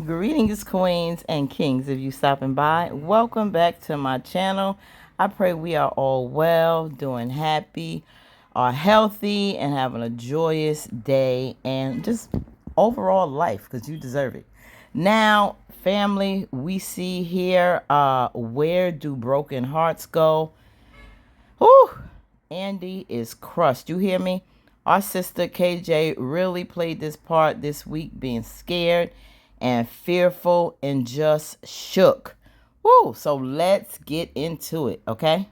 Greetings, queens and kings. If you stopping by, welcome back to my channel. I pray we are all well, doing happy, are healthy, and having a joyous day and just overall life because you deserve it. Now, family, we see here where do broken hearts go? Whew, Andy is crushed. You hear me? Our sister KJ really played this part this week, being scared and fearful and just shook. Woo! So let's get into it, okay?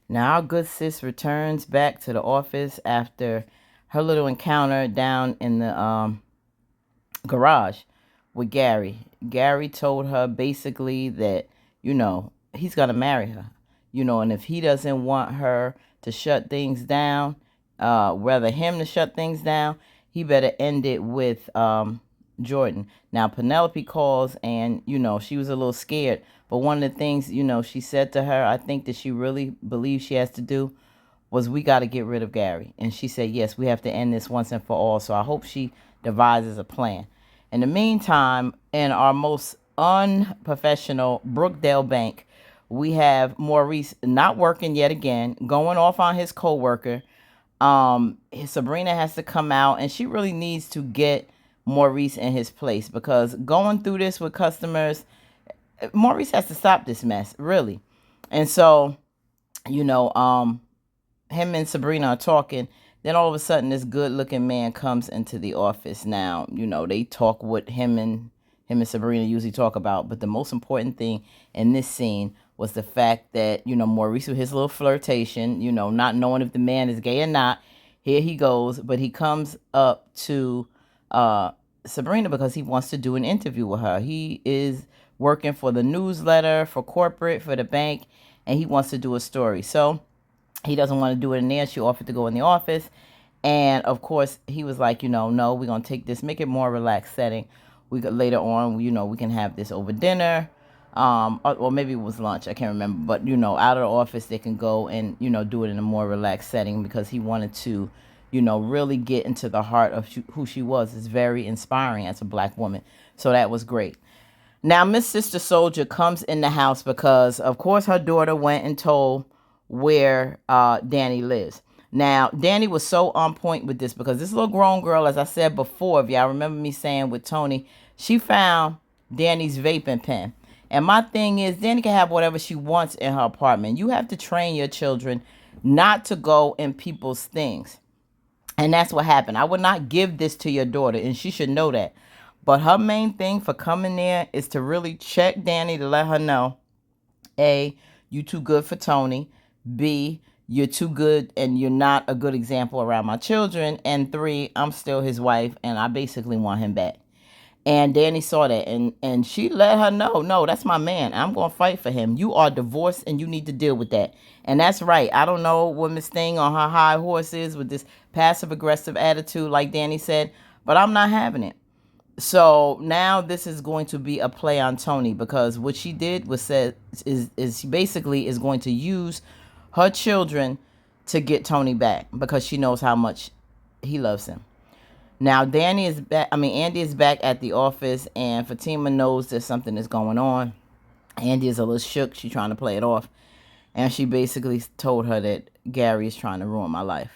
Now our good sis returns back to the office after her little encounter down in the garage with Gary. Gary told her basically that, he's going to marry her. And if he doesn't want her to shut things down, rather him to shut things down, he better end it with Jordan. Now, Penelope calls and, she was a little scared. But one of the things, she said to her, I think that she really believes she has to do was we got to get rid of Gary. And she said, yes, we have to end this once and for all. So I hope she devises a plan. In the meantime, in our most unprofessional Brookdale Bank, we have Maurice not working yet again, going off on his coworker. Sabrina has to come out, and she really needs to get Maurice in his place because going through this with customers, Maurice has to stop this mess, really. And so, him and Sabrina are talking. Then all of a sudden, this good-looking man comes into the office. Now, they talk what him and Sabrina usually talk about. But the most important thing in this scene was the fact that, Maurice with his little flirtation, not knowing if the man is gay or not. Here he goes. But he comes up to Sabrina because he wants to do an interview with her. He is working for the newsletter, for corporate, for the bank, and he wants to do a story. So he doesn't want to do it in there. She offered to go in the office. And of course, he was like, no, we're going to take this, make it more relaxed setting. We could later on, we can have this over dinner. Or maybe it was lunch. I can't remember. But, out of the office, they can go and, do it in a more relaxed setting because he wanted to, really get into the heart of who she was. It's very inspiring as a black woman. So that was great. Now, Miss Sister Soldier comes in the house because, of course, her daughter went and told where Danny lives. Now, Danny was so on point with this because this little grown girl, as I said before, if y'all remember me saying with Tony, she found Danny's vaping pen. And my thing is, Danny can have whatever she wants in her apartment. You have to train your children not to go in people's things. And that's what happened. I would not give this to your daughter, and she should know that. But her main thing for coming there is to really check Danny to let her know, A, you too good for Tony. B, you're too good and you're not a good example around my children. And 3, I'm still his wife and I basically want him back. And Danny saw that and she let her know, no, that's my man. I'm going to fight for him. You are divorced and you need to deal with that. And that's right. I don't know what Miss Thing on her high horse is with this passive aggressive attitude like Danny said, but I'm not having it. So now this is going to be a play on Tony because what she did was said is she basically is going to use her children to get Tony back because she knows how much he loves him. Now Andy is back at the office and Fatima knows that something is going on. Andy is a little shook. She's trying to play it off. And she basically told her that Gary is trying to ruin my life.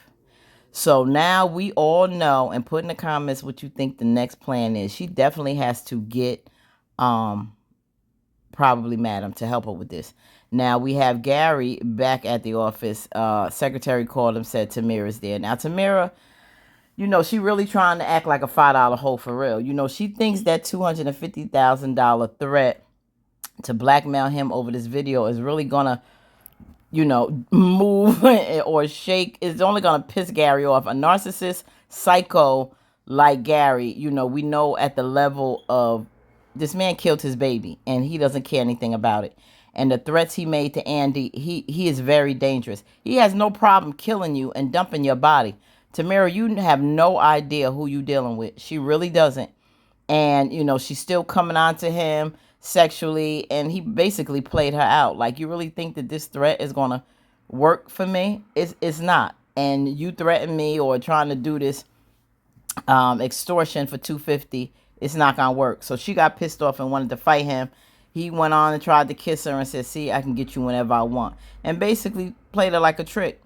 So now we all know, and put in the comments what you think the next plan is. She definitely has to get probably Madam to help her with this. Now we have Gary back at the office. Secretary called him, said Tamira's there. Now Tamira, she really trying to act like a $5 hoe for real. She thinks that $250,000 threat to blackmail him over this video is really gonna move or shake. Is only going to piss Gary off. A narcissist, psycho, like Gary, we know at the level of this man killed his baby and he doesn't care anything about it. And the threats he made to Andy, he is very dangerous. He has no problem killing you and dumping your body. Tamara, you have no idea who you dealing with. She really doesn't. And, she's still coming on to him sexually, and he basically played her out. Like, you really think that this threat is going to work for me? It's not. And you threaten me or trying to do this extortion for $250, it's not gonna work. So she got pissed off and wanted to fight him. He went on and tried to kiss her and said, see, I can get you whenever I want, and basically played her like a trick.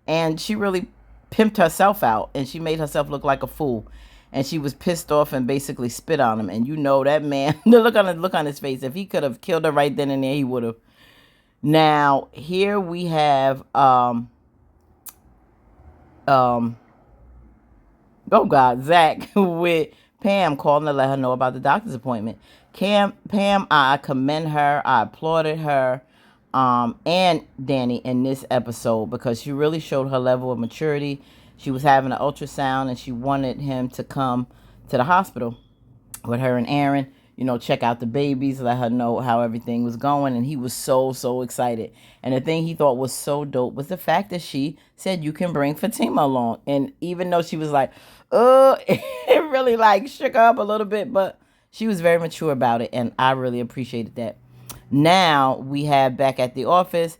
And she really pimped herself out, and she made herself look like a fool. And she was pissed off and basically spit on him. And that man, the look on his face, if he could have killed her right then and there, he would have. Now here we have oh God, Zach with Pam calling to let her know about the doctor's appointment. Pam, I commend her. I applauded her and Danny in this episode because she really showed her level of maturity. She was having an ultrasound and she wanted him to come to the hospital with her and Aaron, check out the babies, let her know how everything was going. And he was so excited. And the thing he thought was so dope was the fact that she said, you can bring Fatima along. And even though she was like, it really shook her up a little bit, but she was very mature about it. And I really appreciated that. Now we have back at the office,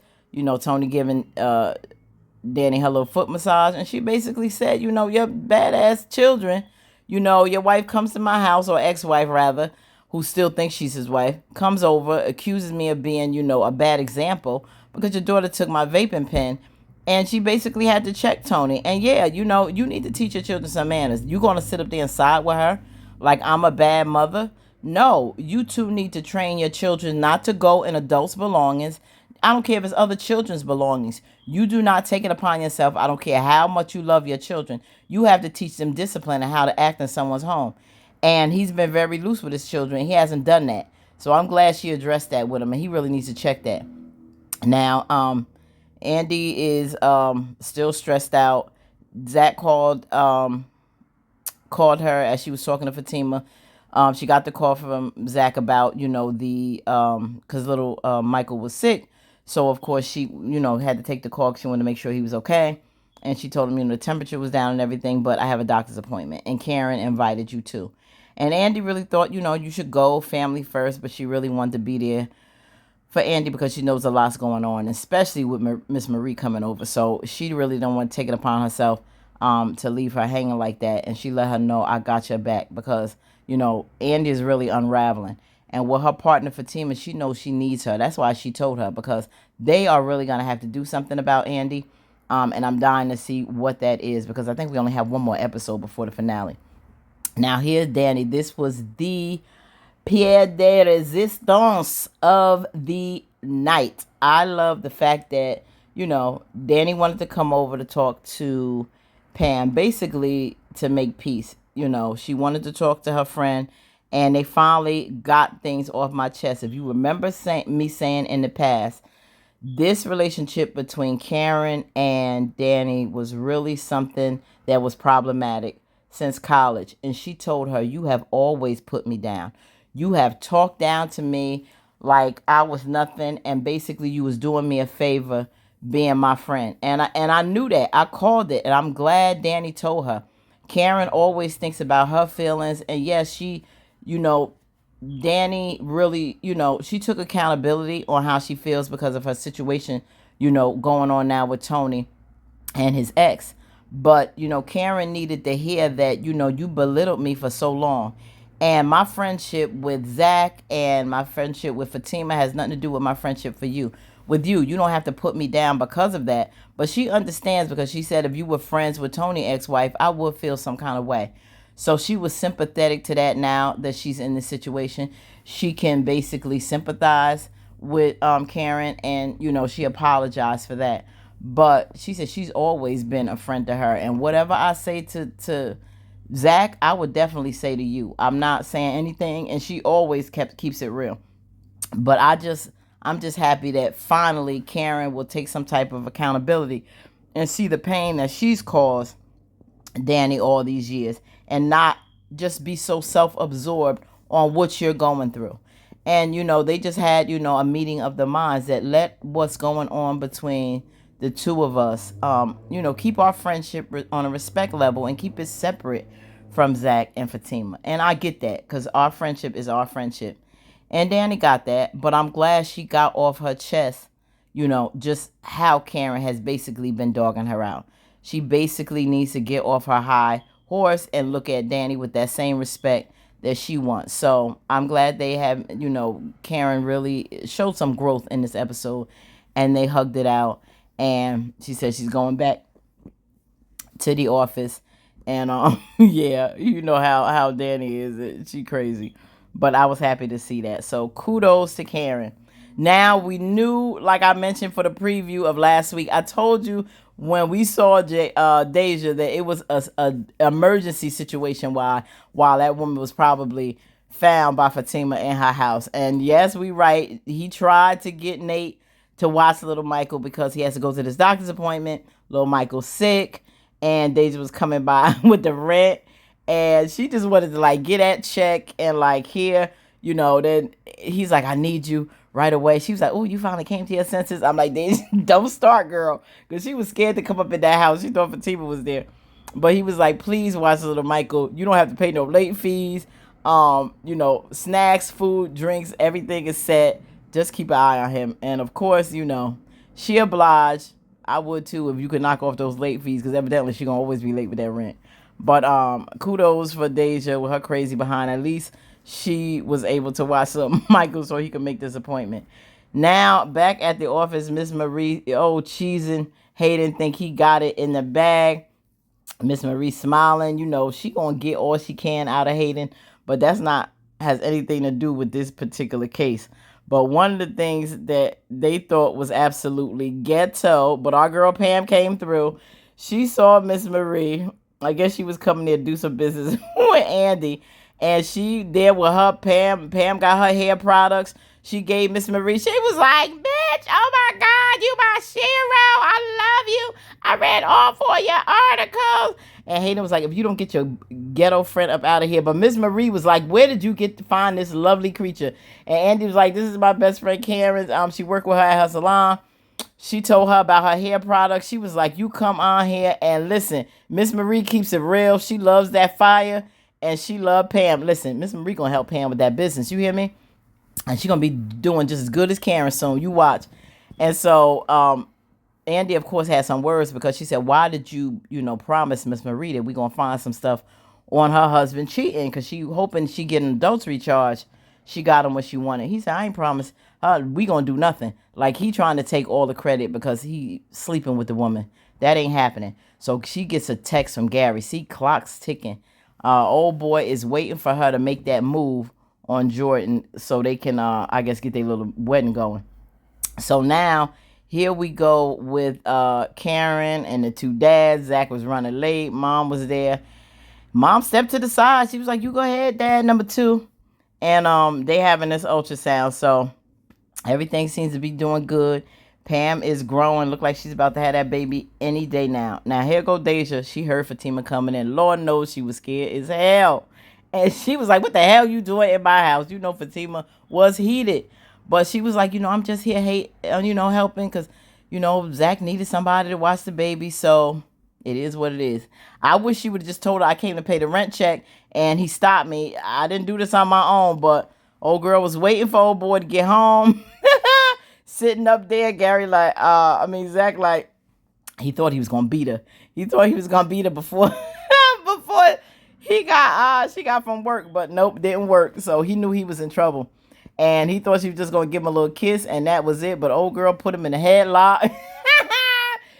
Tony giving Danny her little foot massage. And she basically said, your badass children, your wife comes to my house, or ex-wife rather, who still thinks she's his wife, comes over, accuses me of being, a bad example because your daughter took my vaping pen. And she basically had to check Tony. And yeah, you need to teach your children some manners. You going to sit up there and side with her like I'm a bad mother? No, you two need to train your children not to go in adults' belongings. I don't care if it's other children's belongings. You do not take it upon yourself. I don't care how much you love your children. You have to teach them discipline and how to act in someone's home. And he's been very loose with his children. He hasn't done that. So I'm glad she addressed that with him. And he really needs to check that. Now, Andy is still stressed out. Zach called her as she was talking to Fatima. She got the call from Zach about, because little Michael was sick. So, of course, she, had to take the call because she wanted to make sure he was okay. And she told him, the temperature was down and everything, but I have a doctor's appointment. And Karen invited you too. And Andy really thought, you should go family first, but she really wanted to be there for Andy because she knows a lot's going on, especially with Miss Marie coming over. So she really don't want to take it upon herself to leave her hanging like that. And she let her know, I got your back, because, Andy is really unraveling. And with her partner Fatima, she knows she needs her. That's why she told her, because they are really going to have to do something about Andy. And I'm dying to see what that is, because I think we only have one more episode before the finale. Now, here's Danny. This was the Pierre de Resistance of the night. I love the fact that, Danny wanted to come over to talk to Pam, basically to make peace. She wanted to talk to her friend, and they finally got things off my chest. If you remember me saying in the past, this relationship between Karen and Danny was really something that was problematic since college. And she told her, you have always put me down. You have talked down to me like I was nothing, and basically you was doing me a favor being my friend. And I knew that. I called it, and I'm glad Danny told her. Karen always thinks about her feelings, and yes, she, Danny really, she took accountability on how she feels because of her situation, going on now with Tony and his ex. But, Karen needed to hear that, you belittled me for so long. And my friendship with Zach and my friendship with Fatima has nothing to do with my friendship with you. You don't have to put me down because of that. But she understands, because she said if you were friends with Tony's ex-wife, I would feel some kind of way. So she was sympathetic to that. Now that she's in this situation, she can basically sympathize with Karen, and, she apologized for that. But she said she's always been a friend to her. And whatever I say to Zach, I would definitely say to you. I'm not saying anything, and she always keeps it real. But I'm just happy that finally Karen will take some type of accountability and see the pain that she's caused Danny all these years. and not just be so self-absorbed on what you're going through. And they just had a meeting of the minds that let what's going on between the two of us keep our friendship on a respect level and keep it separate from Zach and Fatima. And I get that, because our friendship is our friendship. And Danny got that, but I'm glad she got off her chest, just how Karen has basically been dogging her out. She basically needs to get off her high horse and look at Danny with that same respect that she wants. So I'm glad they have, Karen really showed some growth in this episode, and they hugged it out. And she said she's going back to the office. And yeah, you know how Danny is. She crazy. But I was happy to see that. So kudos to Karen. Now we knew, like I mentioned for the preview of last week, I told you when we saw Deja that it was a emergency situation while that woman was probably found by Fatima in her house. And yes, we right. He tried to get Nate to watch little Michael because he has to go to this doctor's appointment. Little Michael's sick, and Deja was coming by with the rent, and she just wanted to like get that check and like here, then he's like, I need you right away. She was like, oh, you finally came to your senses. I'm like, don't start, girl, because she was scared to come up in that house. She thought Fatima was there. But he was like, please watch little Michael. You don't have to pay no late fees. Snacks, food, drinks, everything is set. Just keep an eye on him. And of course, she obliged. I would too if you could knock off those late fees, because evidently she gonna always be late with that rent. But kudos for Deja with her crazy behind. At least she was able to watch some Michael so he could make this appointment. Now back at the office, Miss Marie, cheesing Hayden, think he got it in the bag. Miss Marie smiling, she gonna get all she can out of Hayden, but that's not has anything to do with this particular case. But one of the things that they thought was absolutely ghetto, but our girl Pam came through. She saw Miss Marie. I guess she was coming there to do some business with Andy. And she there with her Pam. Pam got her hair products. She gave Miss Marie. She was like, bitch, oh my God, you my shero. I love you. I read all 4 of your articles. And Hayden was like, if you don't get your ghetto friend up out of here. But Miss Marie was like, where did you get to find this lovely creature? And Andy was like, this is my best friend Karen. She worked with her at her salon. She told her about her hair products. She was like, you come on here and listen. Miss Marie keeps it real. She loves that fire. And she loved Pam. Listen, Miss Marie gonna help Pam with that business. You hear me? And she gonna be doing just as good as Karen soon. You watch. And so Andy, of course, had some words because she said, why did you, promise Miss Marie that we gonna find some stuff on her husband cheating? Because she hoping she get an adultery charge. She got him what she wanted. He said, I ain't promised her we gonna do nothing. Like he trying to take all the credit because he sleeping with the woman. That ain't happening. So she gets a text from Gary. See, clock's ticking. Old boy is waiting for her to make that move on Jordan so they can, I guess, get their little wedding going. So now, here we go with Karen and the 2 dads. Zach was running late. Mom was there. Mom stepped to the side. She was like, you go ahead, Dad, number 2. And they having this ultrasound. So everything seems to be doing good. Pam is growing. Look like she's about to have that baby any day now. Now, here go Deja. She heard Fatima coming in. Lord knows she was scared as hell. And she was like, what the hell you doing in my house? Fatima was heated. But she was like, I'm just here helping because, Zach needed somebody to watch the baby. So it is what it is. I wish she would have just told her I came to pay the rent check and he stopped me. I didn't do this on my own, but old girl was waiting for old boy to get home. Sitting up there, Zach, like, he thought he was going to beat her. He thought he was going to beat her before she got from work, but nope, didn't work. So he knew he was in trouble. And he thought she was just going to give him a little kiss, and that was it. But old girl put him in a headlock.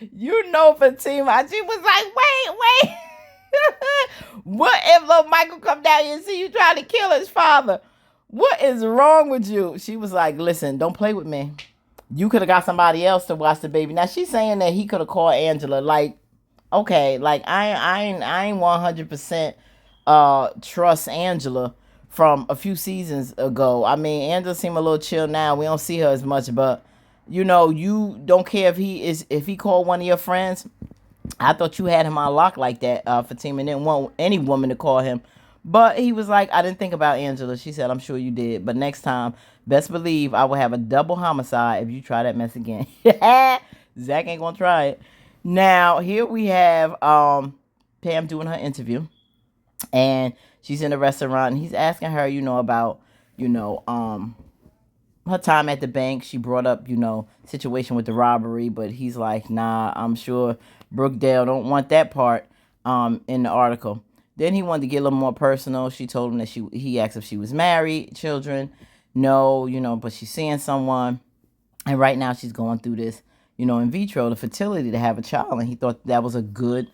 Fatima, she was like, wait. What if little Michael come down here and see you trying to kill his father? What is wrong with you? She was like, listen, don't play with me. You could have got somebody else to watch the baby. Now, she's saying that he could have called Angela. Like, okay, like, I ain't 100% trust Angela from a few seasons ago. I mean, Angela seemed a little chill now. We don't see her as much, but, you don't care if he called one of your friends. I thought you had him on lock like that, Fatima didn't want any woman to call him. But he was like, I didn't think about Angela. She said, I'm sure you did. But next time, best believe I will have a double homicide if you try that mess again. Zach ain't gonna try it. Now, here we have Pam doing her interview. And she's in the restaurant, and he's asking her, about, you know, um, her time at the bank. She brought up, situation with the robbery, but he's like, nah, I'm sure Brookdale don't want that part in the article. Then he wanted to get a little more personal. She told him that he asked if she was married, children. No, but she's seeing someone. And right now she's going through this, in vitro, the fertility to have a child. And he thought that was a good,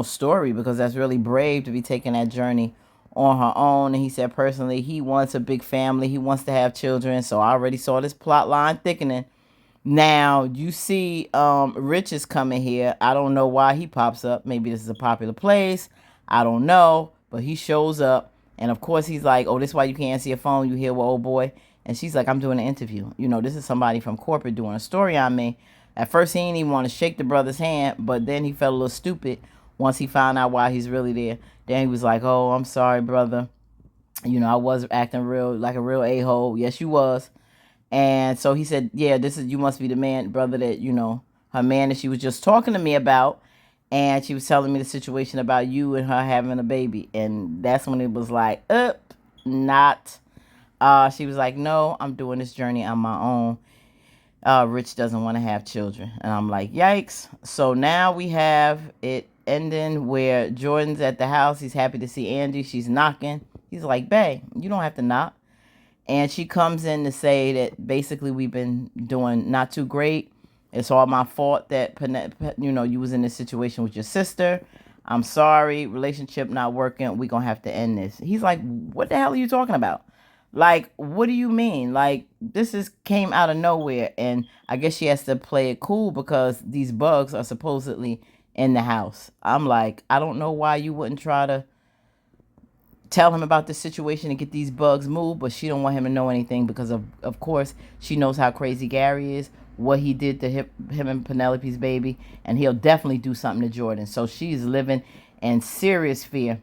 story, because that's really brave to be taking that journey on her own. And he said personally, he wants a big family. He wants to have children. So I already saw this plot line thickening. Now you see Rich is coming here. I don't know why he pops up. Maybe this is a popular place. I don't know. But he shows up. And of course he's like, oh, this is why you can't answer your phone. You hear, well, old boy. And she's like, I'm doing an interview. This is somebody from corporate doing a story on me. At first he didn't even want to shake the brother's hand. But then he felt a little stupid once he found out why he's really there. Then he was like, oh, I'm sorry, brother. I was acting like a real a-hole. Yes, you was. And so he said, yeah, you must be the man, brother, that, her man that she was just talking to me about. And she was telling me the situation about you and her having a baby. And that's when it was like, not. She was like, no, I'm doing this journey on my own. Rich doesn't want to have children. And I'm like, yikes. So now we have it ending where Jordan's at the house. He's happy to see Andy. She's knocking. He's like, bae, you don't have to knock. And she comes in to say that basically we've been doing not too great. It's all my fault that, you was in this situation with your sister. I'm sorry. Relationship not working. We're going to have to end this. He's like, what the hell are you talking about? Like, what do you mean? Like, this came out of nowhere. And I guess she has to play it cool because these bugs are supposedly in the house. I'm like, I don't know why you wouldn't try to tell him about the situation and get these bugs moved, but she don't want him to know anything because of course she knows how crazy Gary is, what he did to him and Penelope's baby, and he'll definitely do something to Jordan. So she's living in serious fear,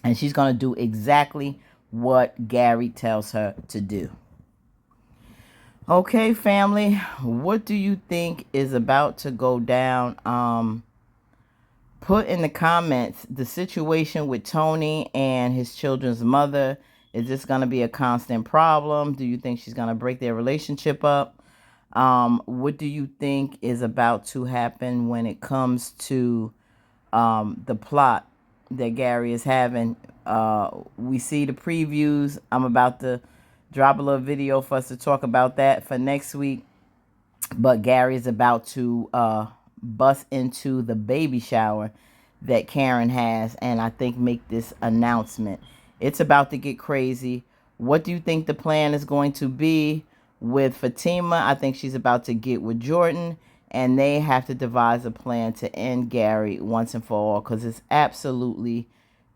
and she's gonna do exactly what Gary tells her to do. Okay, family, what do you think is about to go down? Put in the comments the situation with Tony and his children's mother. Is this going to be a constant problem? Do you think she's going to break their relationship up? What do you think is about to happen when it comes to the plot that Gary is having? We see the previews. I'm about to drop a little video for us to talk about that for next week. But Gary is about to bust into the baby shower that Karen has, and I think make this announcement. It's about to get crazy. What do you think the plan is going to be with Fatima? I think she's about to get with Jordan, and they have to devise a plan to end Gary once and for all, because it's absolutely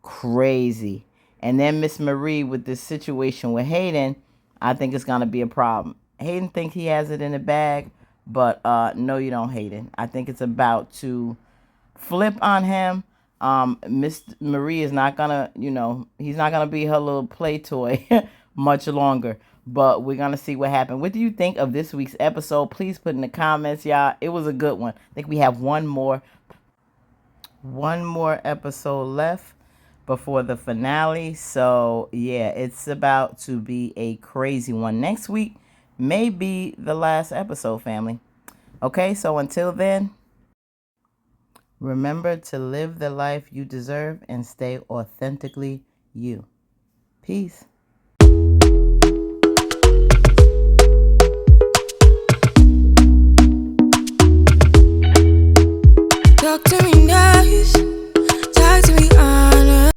crazy. And then Miss Marie with this situation with Hayden, I think it's going to be a problem. Hayden thinks he has it in the bag, but no, you don't, Hayden. I think it's about to flip on him. Miss Marie is not gonna, he's not gonna be her little play toy much longer. But we're gonna see what happens. What do you think of this week's episode? Please put in the comments, y'all. It was a good one. I think we have one more episode left before the finale. So yeah, it's about to be a crazy one. Next week may be the last episode, family. Okay, so until then, remember to live the life you deserve and stay authentically you. Peace.